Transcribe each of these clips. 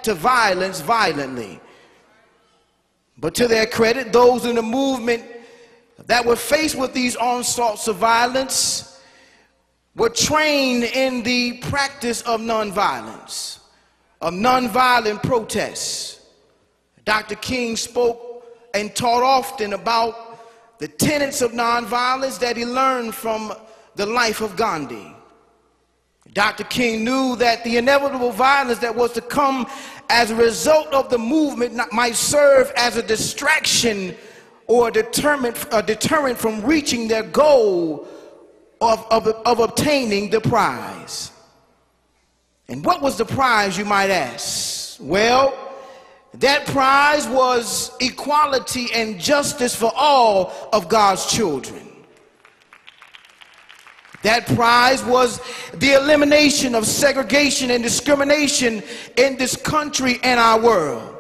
to violence violently. But to their credit, those in the movement that were faced with these onslaughts of violence were trained in the practice of nonviolence, of nonviolent protests. Dr. King spoke and taught often about the tenets of nonviolence that he learned from the life of Gandhi. Dr. King knew that the inevitable violence that was to come as a result of the movement might serve as a distraction or a deterrent from reaching their goal of obtaining the prize. And what was the prize, you might ask? Well, that prize was equality and justice for all of God's children. That prize was the elimination of segregation and discrimination in this country and our world.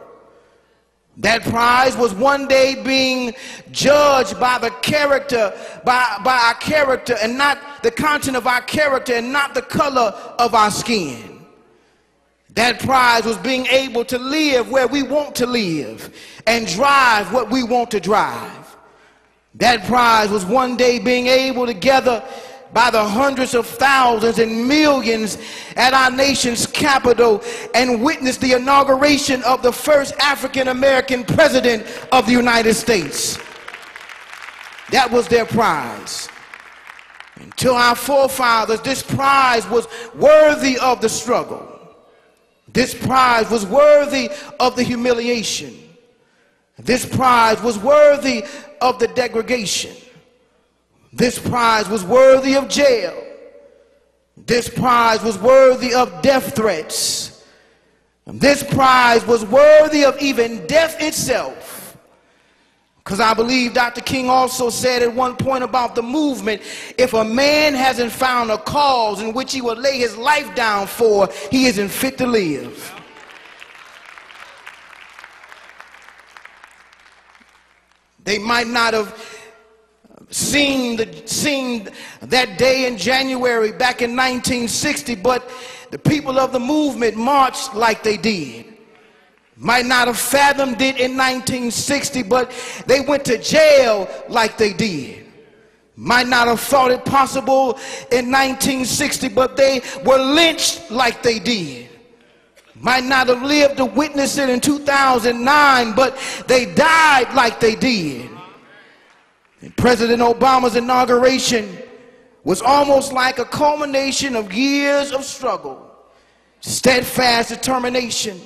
That prize was one day being judged by the character, by our character, and not the content of our character, and not the color of our skin. That prize was being able to live where we want to live and drive what we want to drive. That prize was one day being able to gather by the hundreds of thousands and millions at our nation's capital and witness the inauguration of the first African-American president of the United States. That was their prize. And to our forefathers, this prize was worthy of the struggle. This prize was worthy of the humiliation. This prize was worthy of the degradation. This prize was worthy of jail. This prize was worthy of death threats. This prize was worthy of even death itself. Because I believe Dr. King also said at one point about the movement, if a man hasn't found a cause in which he will lay his life down for, he isn't fit to live. They might not have seen that day in January back in 1960, but the people of the movement marched like they did. Might not have fathomed it in 1960, but they went to jail like they did. Might not have thought it possible in 1960, but they were lynched like they did. Might not have lived to witness it in 2009, but they died like they did. And President Obama's inauguration was almost like a culmination of years of struggle, steadfast determination,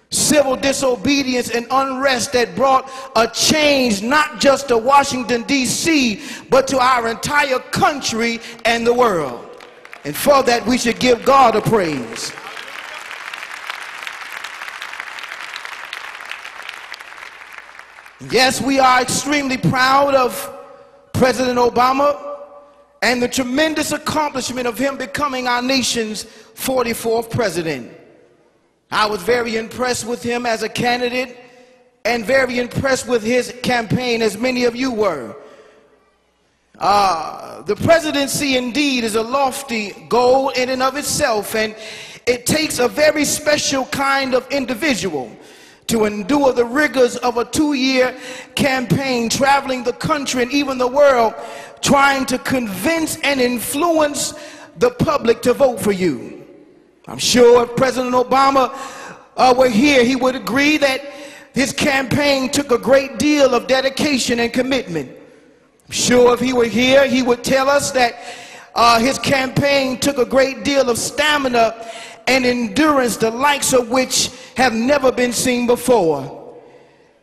civil disobedience, and unrest that brought a change not just to Washington, D.C., but to our entire country and the world. And for that, we should give God a praise. Yes, we are extremely proud of President Obama and the tremendous accomplishment of him becoming our nation's 44th president. I was very impressed with him as a candidate and very impressed with his campaign, as many of you were. The presidency indeed is a lofty goal in and of itself, and it takes a very special kind of individual to endure the rigors of a 2-year campaign, traveling the country and even the world, trying to convince and influence the public to vote for you. I'm sure if President Obama were here, he would agree that his campaign took a great deal of dedication and commitment. I'm sure if he were here, he would tell us that his campaign took a great deal of stamina and endurance, the likes of which have never been seen before.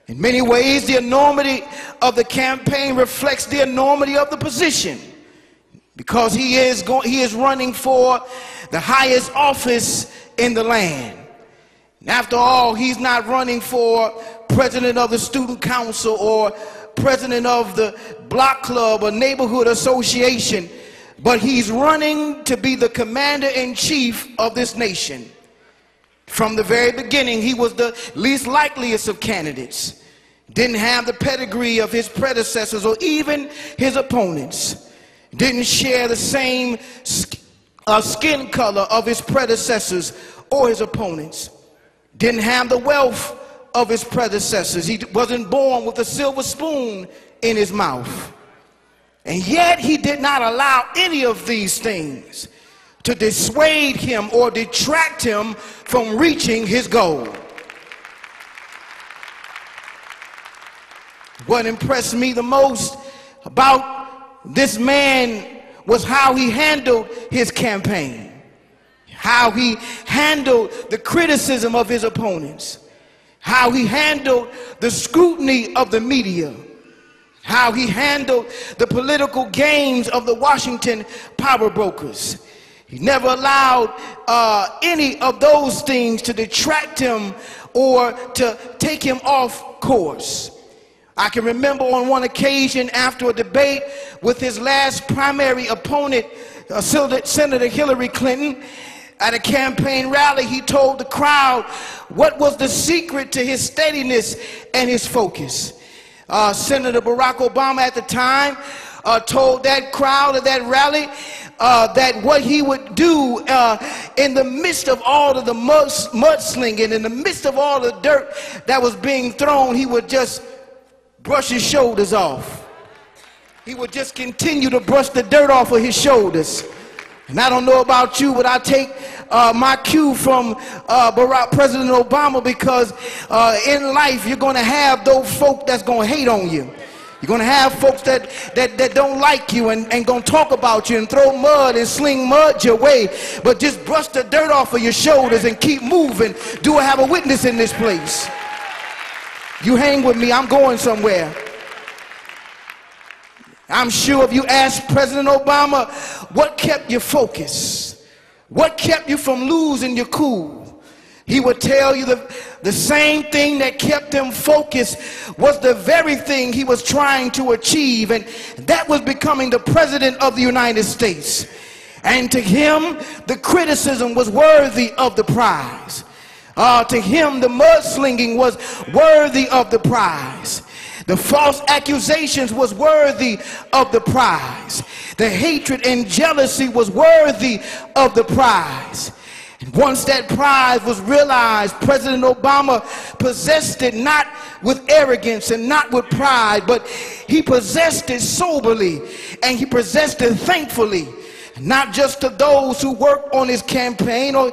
In many ways, the enormity of the campaign reflects the enormity of the position, because he is running for the highest office in the land. And after all, he's not running for president of the student council or president of the block club or neighborhood association, but he's running to be the commander-in-chief of this nation. From the very beginning, he was the least likeliest of candidates. Didn't have the pedigree of his predecessors or even his opponents. Didn't share the same skin color of his predecessors or his opponents. didn't have the wealth of his predecessors. He wasn't born with a silver spoon in his mouth. And yet he did not allow any of these things to dissuade him or detract him from reaching his goal. What impressed me the most about this man was how he handled his campaign, how he handled the criticism of his opponents, how he handled the scrutiny of the media, how he handled the political games of the Washington power brokers. He never allowed any of those things to detract him or to take him off course. I can remember on one occasion after a debate with his last primary opponent, Senator Hillary Clinton, at a campaign rally, he told the crowd what was the secret to his steadiness and his focus. Senator Barack Obama at the time told that crowd at that rally that what he would do in the midst of all of the mudslinging, in the midst of all the dirt that was being thrown, he would just brush his shoulders off. He would just continue to brush the dirt off of his shoulders. And I don't know about you, but I take my cue from President Obama, because in life you're going to have those folk that's going to hate on you. You're going to have folks that don't like you and going to talk about you and throw mud and sling mud your way. But just brush the dirt off of your shoulders and keep moving. Do I have a witness in this place? You hang with me, I'm going somewhere. I'm sure if you ask President Obama, what kept you focused? What kept you from losing your cool? He would tell you the same thing that kept him focused was the very thing he was trying to achieve, and that was becoming the President of the United States. And to him, the criticism was worthy of the prize. To him, the mudslinging was worthy of the prize. The false accusations was worthy of the prize. The hatred and jealousy was worthy of the prize. And once that prize was realized, President Obama possessed it not with arrogance and not with pride, but he possessed it soberly, and he possessed it thankfully, not just to those who worked on his campaign or